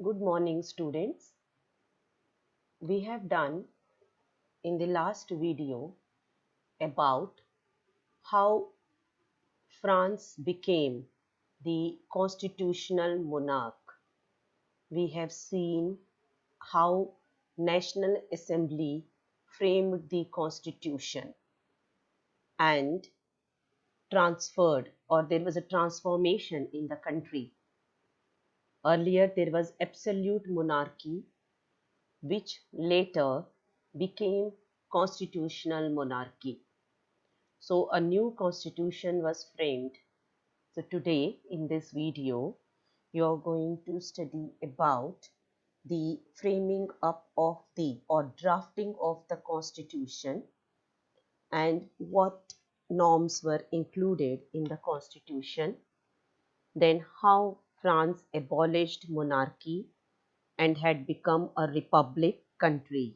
Good morning, students. We have done in the last video about how France became the constitutional monarch. We have seen how National Assembly framed the constitution and transferred, or there was a transformation in the country. Earlier, there was absolute monarchy, which later became constitutional monarchy. So a new constitution was framed. So today in this video, you are going to study about the framing up of the or drafting of the constitution and what norms were included in the constitution, then how France abolished monarchy and had become a republic country.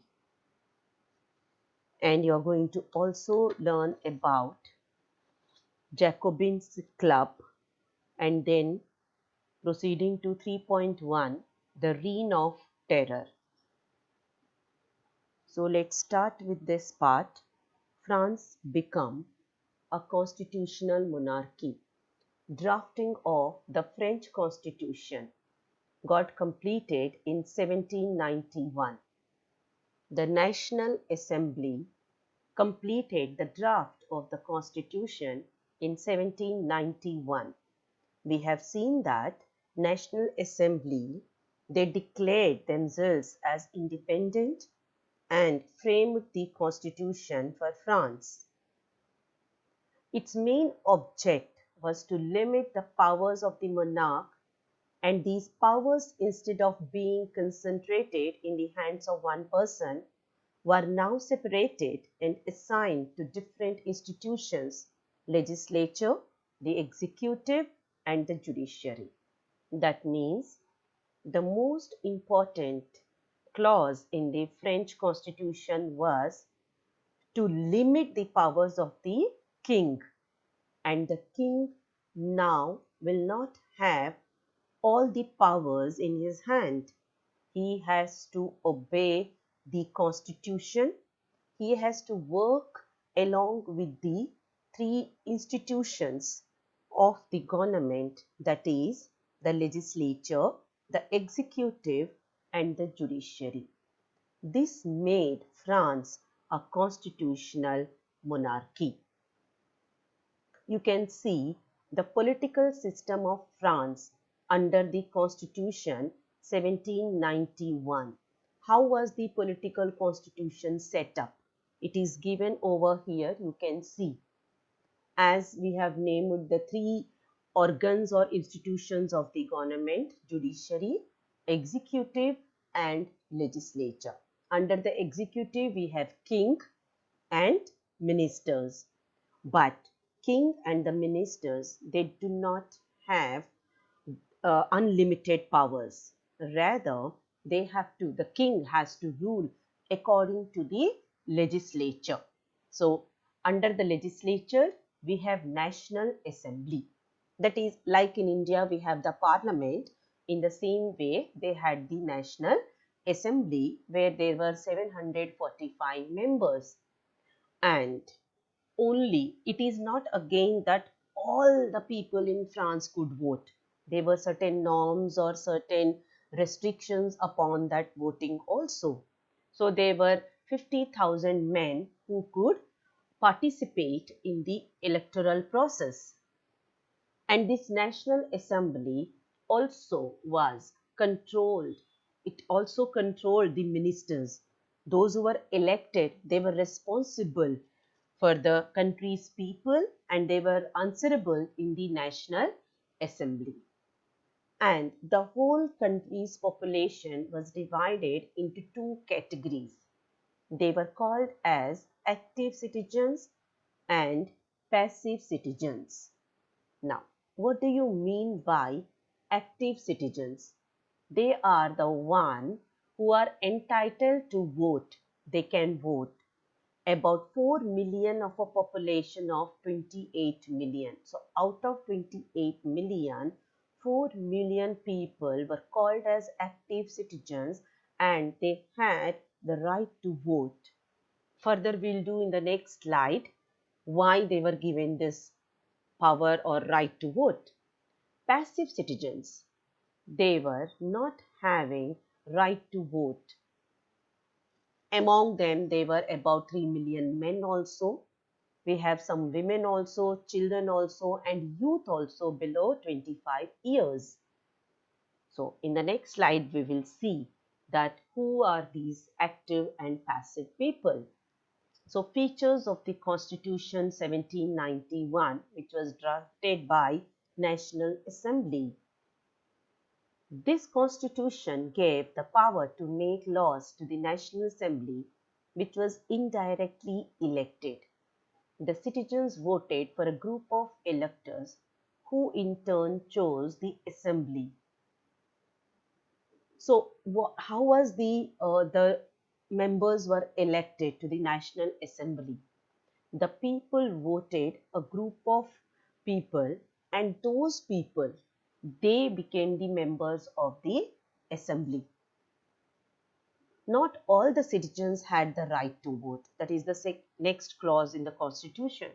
And you're going to also learn about Jacobins Club and then proceeding to 3.1, the Reign of Terror. So let's start with this part. France became a constitutional monarchy. Drafting of the French Constitution got completed in 1791. The National Assembly completed the draft of the Constitution in 1791. We have seen that National Assembly, they declared themselves as independent and framed the constitution for France. Its main object was to limit the powers of the monarch, and these powers, instead of being concentrated in the hands of one person, were now separated and assigned to different institutions: legislature, the executive, and the judiciary. That means the most important clause in the French Constitution was to limit the powers of the king, and the king now will not have all the powers in his hand. He has to obey the Constitution. He has to work along with the three institutions of the government, that is, the legislature, the executive, and the judiciary. This made France a constitutional monarchy. You can see the political system of France under the Constitution 1791. How was the political constitution set up? It is given over here. You can see, as we have named the three organs or institutions of the government: judiciary, executive, and legislature. Under the executive, we have king and ministers. But king and the ministers, they do not have unlimited powers. Rather, the king has to rule according to the legislature. So, under the legislature, we have National Assembly. That is, like in India, we have the parliament. In the same way, they had the National Assembly, where there were 745 members. And only, it is not again that all the people in France could vote. There were certain norms or certain restrictions upon that voting also. So there were 50,000 men who could participate in the electoral process. And this National Assembly also was controlled. It also controlled the ministers. Those who were elected, they were responsible for the country's people, and they were answerable in the National Assembly. And the whole country's population was divided into two categories. They were called as active citizens and passive citizens. Now, what do you mean by active citizens? They are the one who are entitled to vote. They can vote. About 4 million of a population of 28 million. So out of 28 million, 4 million people were called as active citizens and they had the right to vote. Further, we'll do in the next slide why they were given this power or right to vote. Passive citizens, they were not having right to vote. Among them, there were about 3 million men also. We have some women also, children also, and youth also below 25 years. So, in the next slide, we will see that who are these active and passive people. So, features of the Constitution 1791, which was drafted by National Assembly. This constitution gave the power to make laws to the National Assembly, which was indirectly elected. The citizens voted for a group of electors who in turn chose the assembly. So how was the members were elected to the National Assembly? The people voted a group of people, and those people, they became the members of the assembly. Not all the citizens had the right to vote. That is the next clause in the Constitution.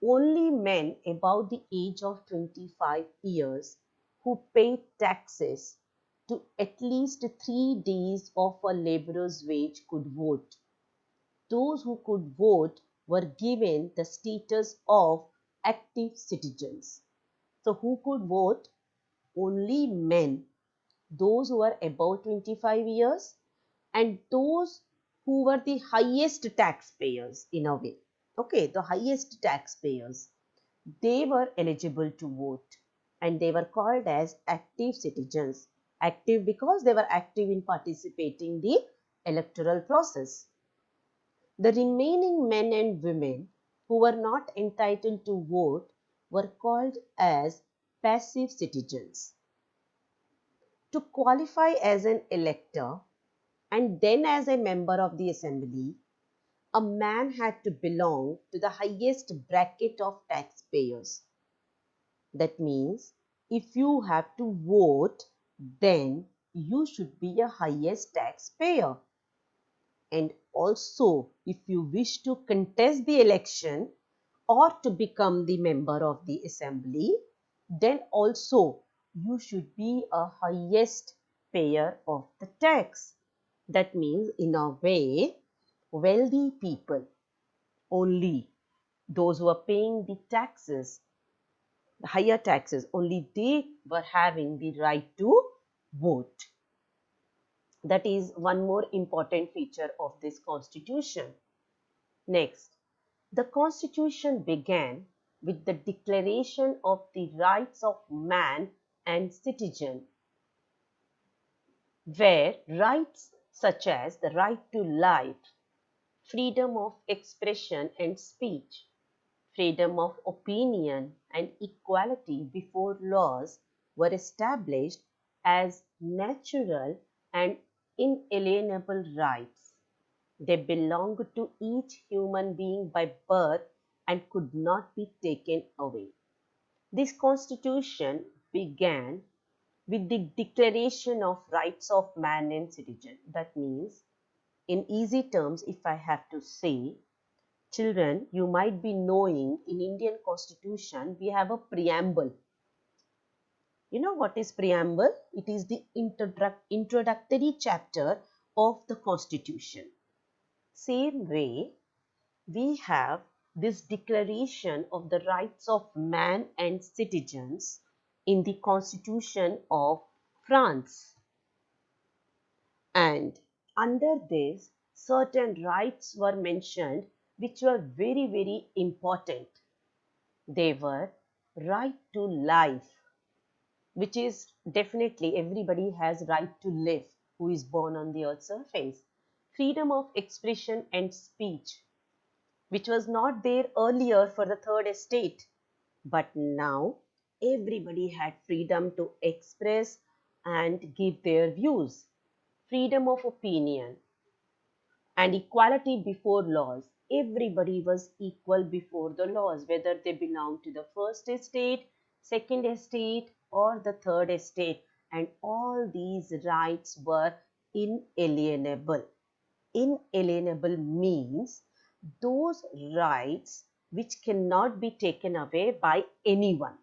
Only men above the age of 25 years who paid taxes to at least 3 days of a laborer's wage could vote. Those who could vote were given the status of active citizens. So who could vote? Only men, those who are above 25 years and those who were the highest taxpayers in a way. Okay, the highest taxpayers, they were eligible to vote and they were called as active citizens. Active because they were active in participating in the electoral process. The remaining men and women who were not entitled to vote were called as passive citizens. To qualify as an elector and then as a member of the assembly, a man had to belong to the highest bracket of taxpayers. That means if you have to vote, then you should be a highest taxpayer. And also, if you wish to contest the election or to become the member of the assembly, then also you should be a highest payer of the tax. That means in a way, wealthy people, only those who are paying the taxes, the higher taxes, only they were having the right to vote. That is one more important feature of this constitution. Next, the constitution began with the Declaration of the Rights of Man and Citizen, where rights such as the right to life, freedom of expression and speech, freedom of opinion, and equality before laws were established as natural and inalienable rights. They belonged to each human being by birth and could not be taken away. This constitution began with the Declaration of Rights of Man and Citizen. That means, in easy terms, if I have to say, children, you might be knowing in Indian Constitution we have a preamble. You know what is preamble? It is the introductory chapter of the Constitution. Same way, we have this Declaration of the Rights of Man and Citizens in the Constitution of France. And under this, certain rights were mentioned which were very, very important. They were right to life, which is definitely everybody has right to live who is born on the earth's surface. Freedom of expression and speech, which was not there earlier for the third estate, but now everybody had freedom to express and give their views. Freedom of opinion and equality before laws. Everybody was equal before the laws, whether they belonged to the first estate, second estate, or the third estate, and all these rights were inalienable. Inalienable means those rights which cannot be taken away by anyone,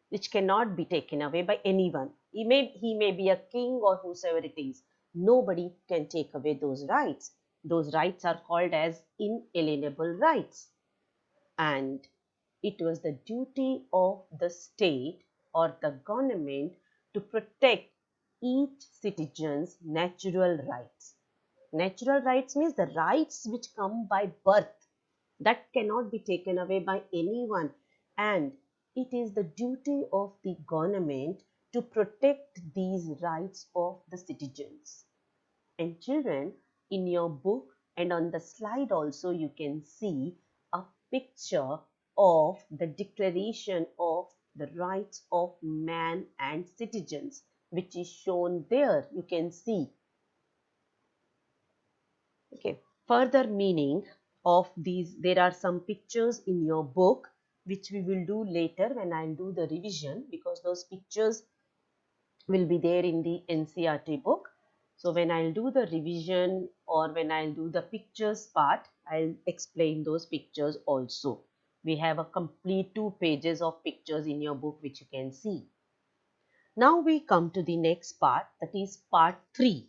which cannot be taken away by anyone. He may be a king or whosoever it is. Nobody can take away those rights. Those rights are called as inalienable rights. And it was the duty of the state or the government to protect each citizen's natural rights. Natural rights means the rights which come by birth, that cannot be taken away by anyone, and it is the duty of the government to protect these rights of the citizens. And children, in your book and on the slide also you can see a picture of the Declaration of the Rights of Man and Citizens, which is shown there. You can see. Okay. Further meaning of these, there are some pictures in your book which we will do later when I will do the revision, because those pictures will be there in the NCERT book. So when I'll do the revision or when I'll do the pictures part, I'll explain those pictures also. We have a complete 2 pages of pictures in your book which you can see. Now we come to the next part, that is part 3.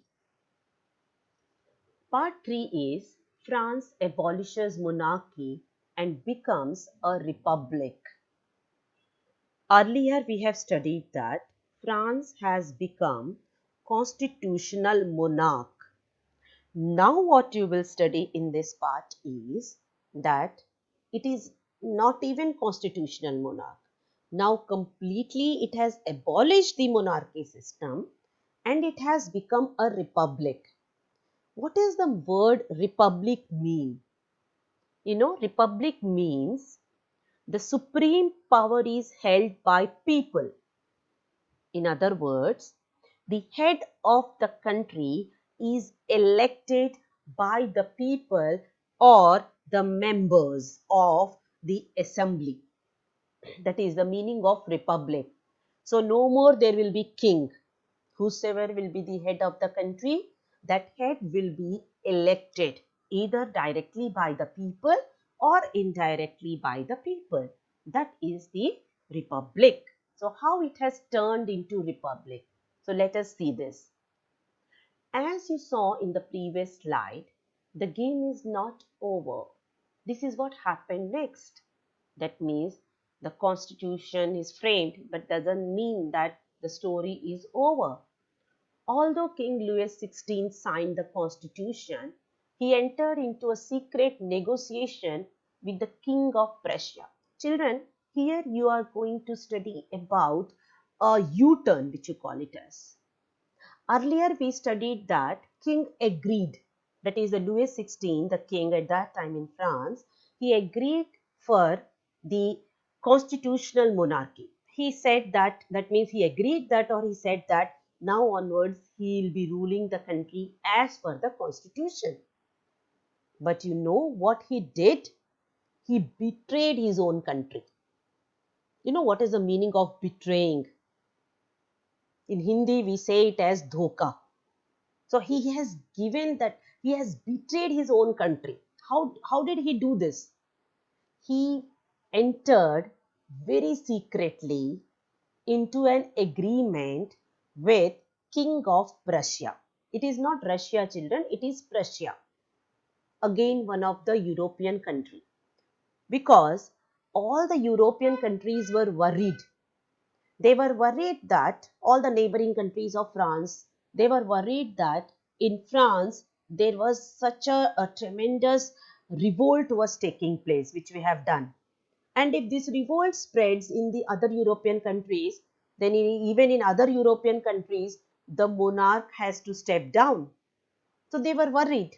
Part 3 is France abolishes monarchy and becomes a republic. Earlier we have studied that France has become constitutional monarch. Now what you will study in this part is that it is not even constitutional monarch. Now completely it has abolished the monarchy system and it has become a republic. What does the word republic mean? You know, republic means the supreme power is held by people. In other words, the head of the country is elected by the people or the members of the assembly. That is the meaning of republic. So no more there will be king. Whosoever will be the head of the country, that head will be elected either directly by the people or indirectly by the people. That is the republic. So how it has turned into republic? So let us see this. As you saw in the previous slide, the game is not over. This is what happened next. That means the constitution is framed, but doesn't mean that the story is over. Although King Louis XVI signed the constitution, he entered into a secret negotiation with the King of Prussia. Children, here you are going to study about a U-turn, which you call it as. Earlier we studied that King agreed, that is the Louis XVI, the king at that time in France, he agreed for the constitutional monarchy. He said that, that means he agreed that, or he said that now onwards he will be ruling the country as per the constitution. But you know what he did? He betrayed his own country. You know what is the meaning of betraying? In Hindi we say it as dhoka. So he has given that, he has betrayed his own country. How did he do this? He entered very secretly into an agreement with King of Prussia. It is not Russia, children, it is Prussia. Again, one of the European country. Because all the European countries were worried. They were worried that all the neighboring countries of France, they were worried that in France there was such a tremendous revolt was taking place, which we have done. And if this revolt spreads in the other European countries, then even in other European countries, the monarch has to step down. So they were worried.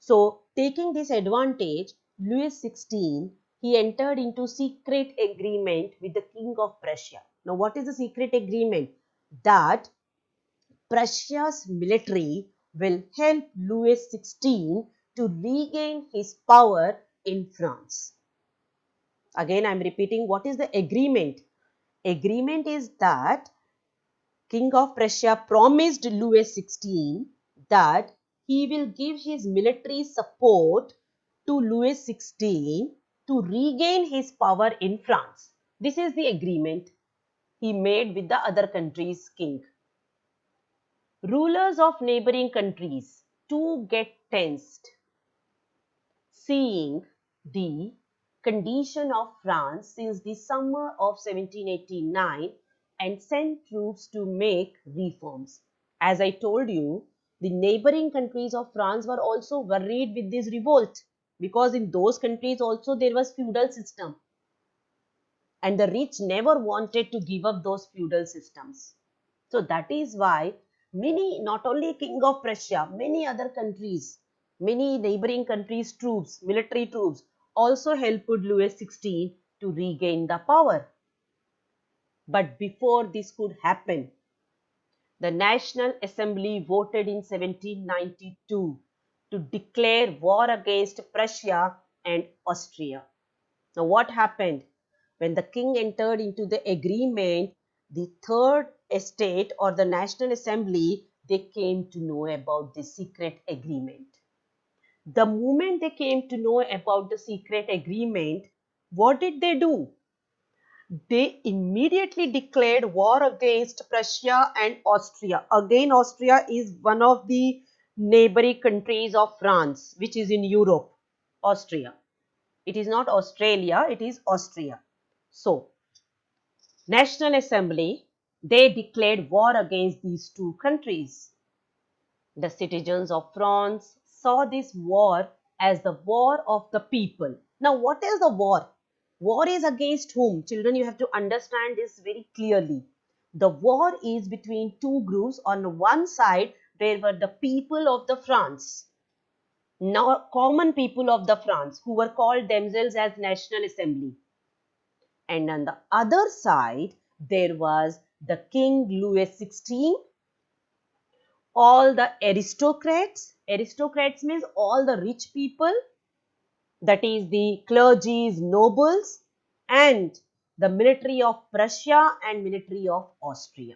So taking this advantage, Louis XVI, he entered into secret agreement with the King of Prussia. Now what is the secret agreement? That Prussia's military will help Louis XVI to regain his power in France. Again, I am repeating, what is the agreement? Agreement is that King of Prussia promised Louis XVI that he will give his military support to Louis XVI to regain his power in France. This is the agreement he made with the other country's king. Rulers of neighboring countries too get tensed, seeing the condition of France since the summer of 1789 and sent troops to make reforms. As I told you, the neighboring countries of France were also worried with this revolt because in those countries also there was feudal system and the rich never wanted to give up those feudal systems. So that is why many, not only King of Prussia, many other countries, many neighboring countries' troops, military troops, also helped Louis XVI to regain the power. But before this could happen, the National Assembly voted in 1792 to declare war against Prussia and Austria. Now, what happened? When the king entered into the agreement, the third estate or the National Assembly, they came to know about the secret agreement. The moment they came to know about the secret agreement, what did they do? They immediately declared war against Prussia and Austria. Again, Austria is one of the neighboring countries of France, which is in Europe. Austria. It is not Australia, it is Austria. So, National Assembly, they declared war against these two countries. The citizens of France saw this war as the war of the people. Now, what is the war? War is against whom? Children, you have to understand this very clearly. The war is between two groups. On one side, there were the people of the France, now common people of the France, who were called themselves as National Assembly. And on the other side, there was the King Louis XVI, all the aristocrats. Aristocrats means all the rich people, that is the clergies, nobles, and the military of Prussia and military of Austria.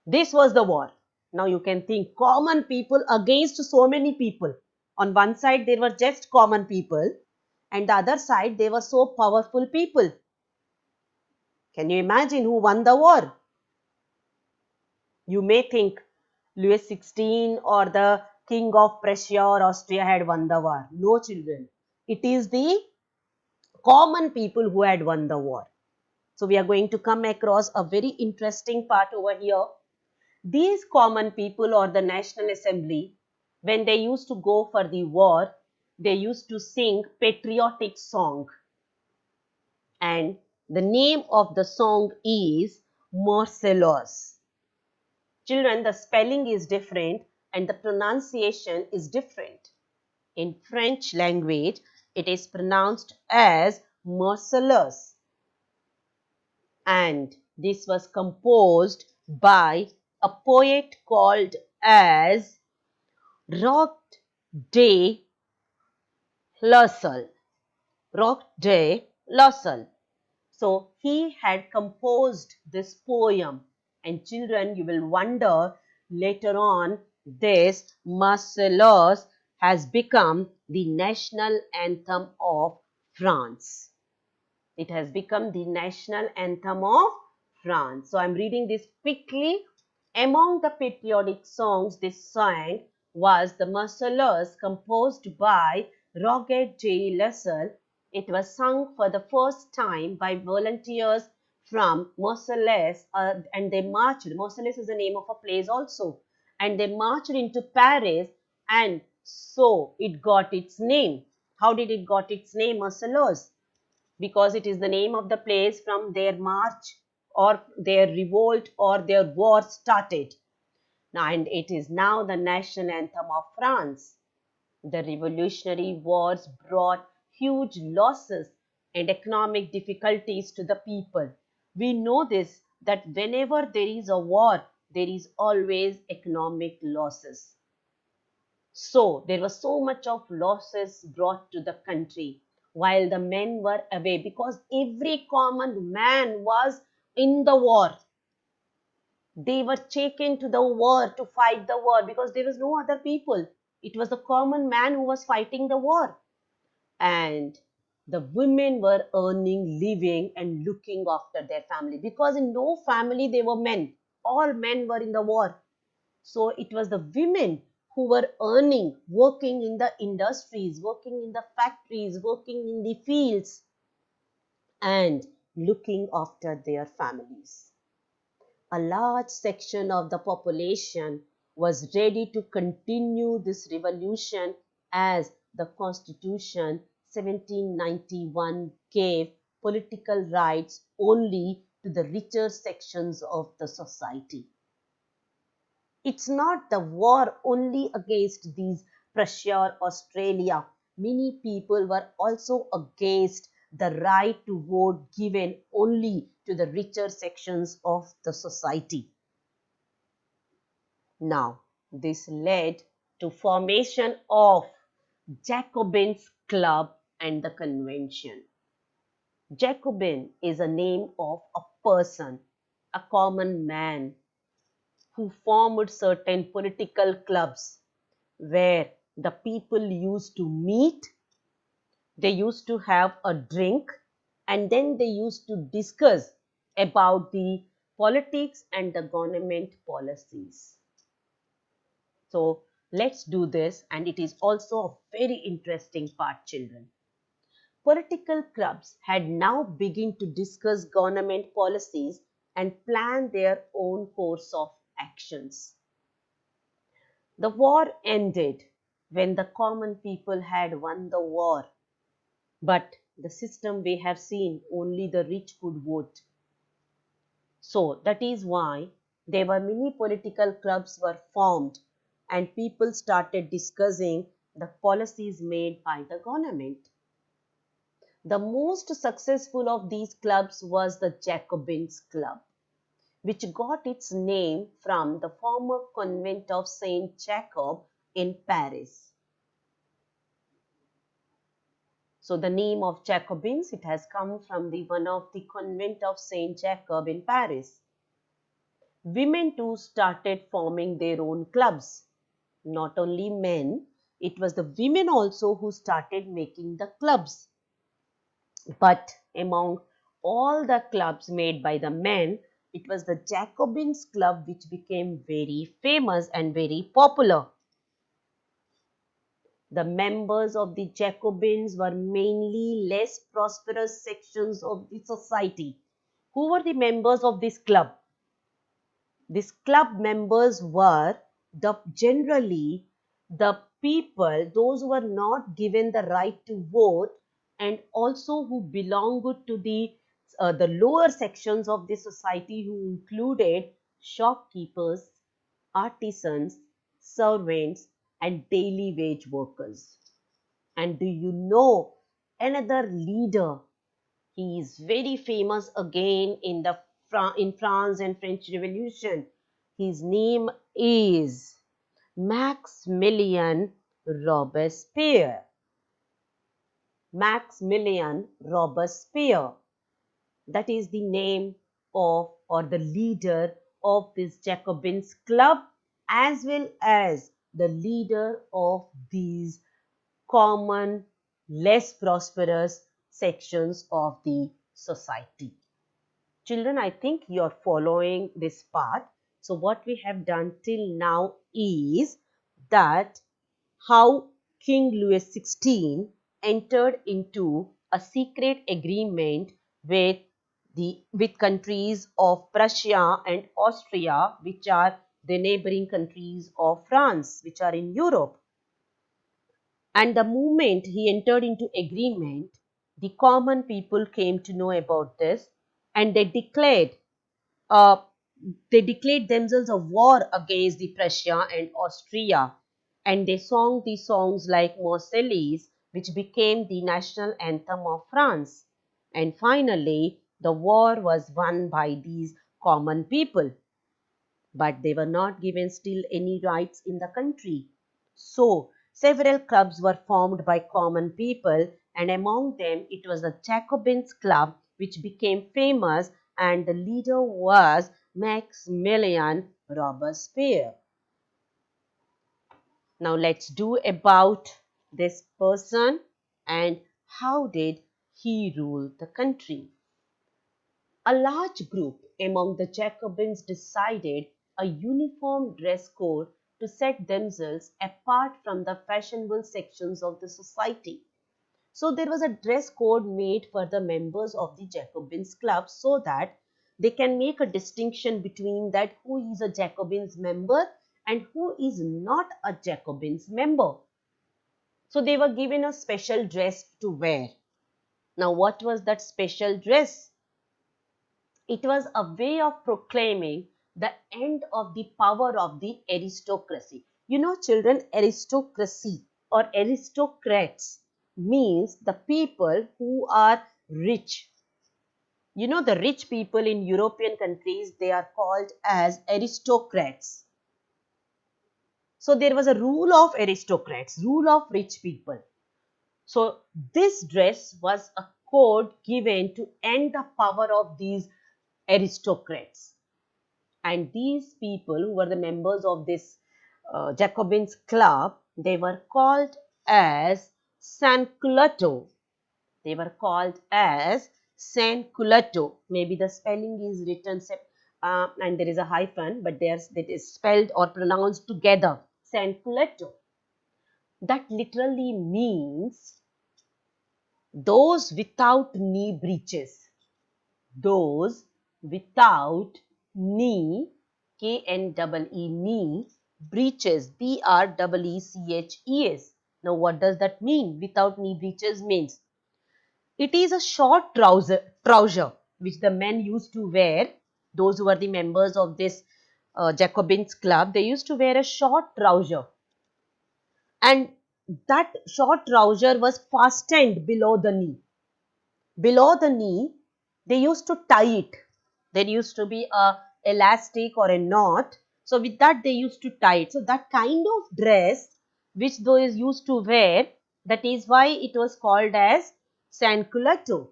This was the war. Now you can think common people against so many people. On one side there were just common people and the other side they were so powerful people. Can you imagine who won the war? You may think Louis XVI or the King of Prussia or Austria had won the war. No, children. It is the common people who had won the war. So we are going to come across a very interesting part over here. These common people or the National Assembly, when they used to go for the war, they used to sing patriotic song. And the name of the song is Marseillaise. Children, the spelling is different and the pronunciation is different. In French language, it is pronounced as Marseillaise. And this was composed by a poet called as Roch de Lasalle. Roch de Lasalle. So he had composed this poem, and children, you will wonder later on this Marseillaise has become the national anthem of France. It has become the national anthem of France. So I'm reading this quickly. Among the patriotic songs they sang was the Marseillaise composed by Roget de Lasalle. It was sung for the first time by volunteers from Marseilles and they marched. Marseilles is the name of a place also. And they marched into Paris and so it got its name. How did it got its name, Marseilles? Because it is the name of the place from their march or their revolt or their war started. And it is now the national anthem of France. The Revolutionary Wars brought huge losses and economic difficulties to the people. We know this that whenever there is a war, there is always economic losses. So there was so much of losses brought to the country while the men were away because every common man was in the war. They were taken to the war to fight the war because there was no other people. It was the common man who was fighting the war. And the women were earning living and looking after their family because in no family they were men. All men were in the war. So it was the women who were earning, working in the industries, working in the factories, working in the fields, and looking after their families. A large section of the population was ready to continue this revolution as the Constitution 1791 gave political rights only to the richer sections of the society. It's not the war only against these Prussia or Australia. Many people were also against the right to vote given only to the richer sections of the society. Now, this led to formation of Jacobins Club and the Convention. Jacobin is a name of a person, a common man who formed certain political clubs where the people used to meet, they used to have a drink, and then they used to discuss about the politics and the government policies. So let's do this, and it is also a very interesting part, children. Political clubs had now begun to discuss government policies and plan their own course of actions. The war ended when the common people had won the war, but the system we have seen only the rich could vote. So that is why there were many political clubs were formed and people started discussing the policies made by the government. The most successful of these clubs was the Jacobins Club, which got its name from the former convent of Saint Jacob in Paris. So the name of Jacobins, it has come from the one of the convent of Saint Jacob in Paris. Women too started forming their own clubs. Not only men, it was the women also who started making the clubs. But among all the clubs made by the men, it was the Jacobins Club which became very famous and very popular. The members of the Jacobins were mainly less prosperous sections of the society. Who were the members of this club? These club members were generally the people, those who were not given the right to vote and also who belonged to the lower sections of the society, who included shopkeepers, artisans, servants, and daily wage workers. And do you know another leader? He is very famous again in in France and French Revolution. His name is Maximilien Robespierre. Maximilien Robespierre. That is the name of or the leader of this Jacobins club, as well as the leader of these common, less prosperous sections of the society. Children, I think you are following this part. So what we have done till now is that how King Louis XVI entered into a secret agreement with with countries of Prussia and Austria, which are the neighboring countries of France, which are in Europe. And the moment he entered into agreement, the common people came to know about this, and uh, they declared themselves a war against the Prussia and Austria, and they sang the songs like Marseillaise, which became the national anthem of France. And finally, the war was won by these common people, but they were not given still any rights in the country. So, several clubs were formed by common people, and among them it was the Jacobins Club, which became famous and the leader was Maximilian Robespierre. Now let's do about this person and how did he rule the country. A large group among the Jacobins decided a uniform dress code to set themselves apart from the fashionable sections of the society. So there was a dress code made for the members of the Jacobins club so that they can make a distinction between that who is a Jacobins member and who is not a Jacobins member. So they were given a special dress to wear. Now what was that special dress? It was a way of proclaiming the end of the power of the aristocracy. You know, children, aristocracy or aristocrats means the people who are rich. You know, the rich people in European countries, they are called as aristocrats. So there was a rule of aristocrats, rule of rich people. So this dress was a code given to end the power of these aristocrats. And these people who were the members of this Jacobins club, they were called as Sansculotte. They were called as Sansculotte. Maybe the spelling is written and there is a hyphen, but that is spelled or pronounced together. Sansculotte. That literally means those without knee breeches. Those without knee, K-N-E-E, knee, breeches, B-R-E-E-C-H-E-S. Now what does that mean? Without knee breeches means it is a short trouser which the men used to wear. Those who were the members of this Jacobins club, they used to wear a short trouser, and that short trouser was fastened below the knee. Below the knee, they used to tie it. There used to be a elastic or a knot. So with that they used to tie it. So that kind of dress which those used to wear, that is why it was called as Sansculotte.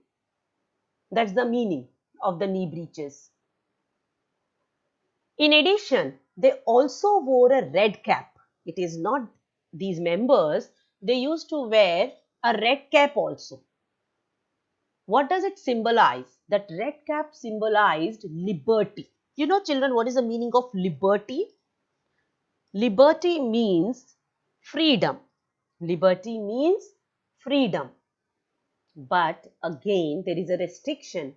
That's the meaning of the knee breeches. In addition, they also wore a red cap. It is not these members, they used to wear a red cap also. What does it symbolize? That red cap symbolized liberty. You know, children, what is the meaning of liberty? Liberty means freedom. Liberty means freedom. But again, there is a restriction.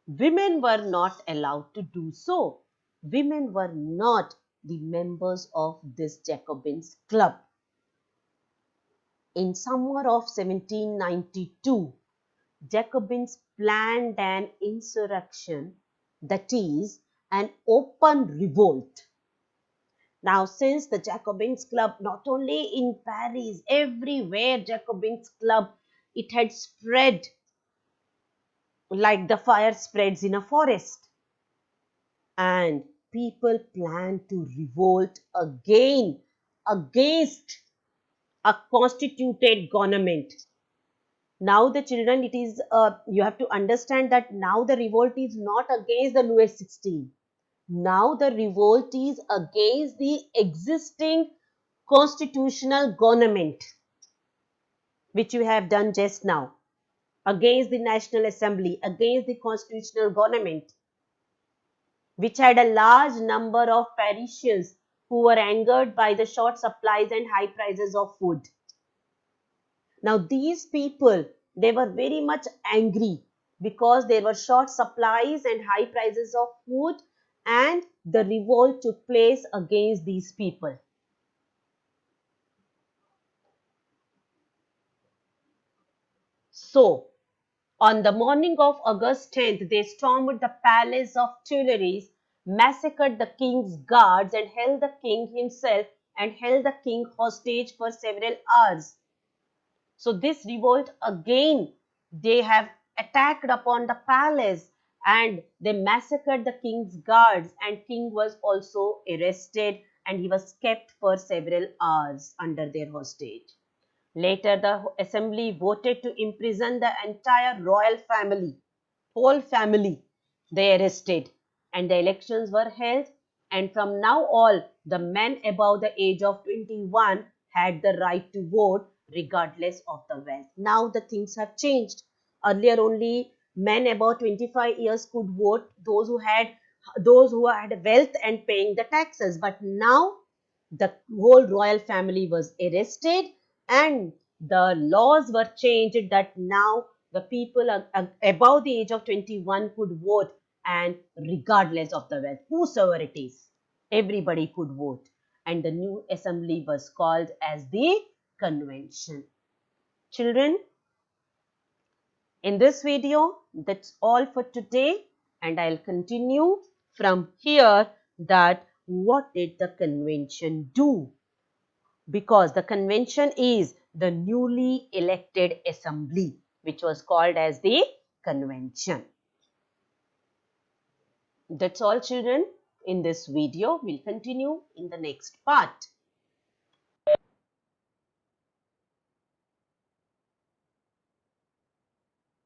Women were not allowed to do so. Women were not the members of this Jacobins club. In summer of 1792, Jacobins planned an insurrection, that is, an open revolt. Now, since the Jacobins Club, not only in Paris, everywhere Jacobins Club, it had spread like the fire spreads in a forest. And people planned to revolt again against a constituted government. Now the children, it is you have to understand that now the revolt is not against the Louis XVI. Now the revolt is against the existing constitutional government which you have done just now, against the National Assembly, against the constitutional government which had a large number of Parisians who were angered by the short supplies and high prices of food. Now these people, they were very much angry because there were short supplies and high prices of food, and the revolt took place against these people. So on the morning of August 10th, they stormed the palace of Tuileries, massacred the king's guards and held the king himself and held the king hostage for several hours. So this revolt again, they have attacked upon the palace and they massacred the king's guards, and king was also arrested and he was kept for several hours under their hostage. Later the assembly voted to imprison the entire royal family, whole family. they arrested and the elections were held, and from now all the men above the age of 21 had the right to vote regardless of the wealth. Now the things have changed. Earlier only men above 25 years could vote, those who had wealth and paying the taxes, but now the whole royal family was arrested and the laws were changed that now the people above the age of 21 could vote, and regardless of the wealth, whosoever it is, everybody could vote, and the new assembly was called as the convention. Children, in this video, that's all for today, and I'll continue from here that what did the convention do? Because the convention is the newly elected assembly, which was called as the convention. That's all, children, in this video. We'll continue in the next part.